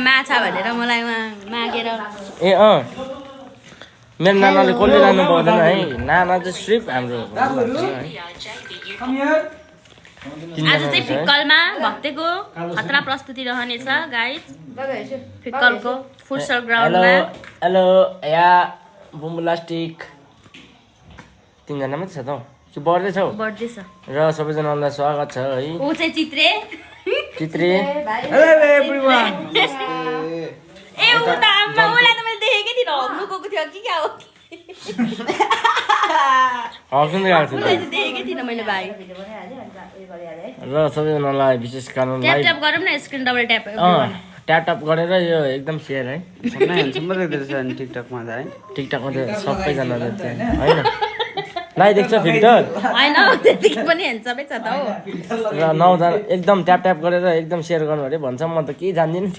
माछा भनेर मलाई मागेर ए मेरो नानाले कसले लानु पाउँदैन है नाना चाहिँ सिर्फ हाम्रो आज चाहिँ फिक्कलमा भक्तेको खतरा प्रस्तुति रहनेछ गाइस फिक्कलको फुटसल ग्राउन्डमा हेलो या बुम्बुलास्टिक 3 जना मात्रै छ त त्यो बढ्दैछ बढ्दैछ र सबैजनालाई स्वागत छ है ऊ चाहिँ चित्रे चित्रे हेलो एभ्रीवन ए ऊ त आम्मा उलाई त मैले देखेकै थिइनँ हग्नुको थियो कि क्या हो हक्नु गएको छु उलाई चाहिँ देखेकै थिइनँ मैले भाइ र सबैजनालाई विशेष कारण ट्याप ट्याप गरौँ न screen double tap tap tap गरेर यो एकदम सेयर है ह्यान्डसम देख्दैछ नि टिकटकमा त है टिकटकमा त सबैजनाले चाहिँ होइन लाइ देख्छ फिल्टर होइन त्यतिकै पनि हेन्समै छ त हो र 9 जना एकदम ट्याप ट्याप गरेर एकदम सेयर गर्नु अरे भन्छ म त केही जान्दिनँ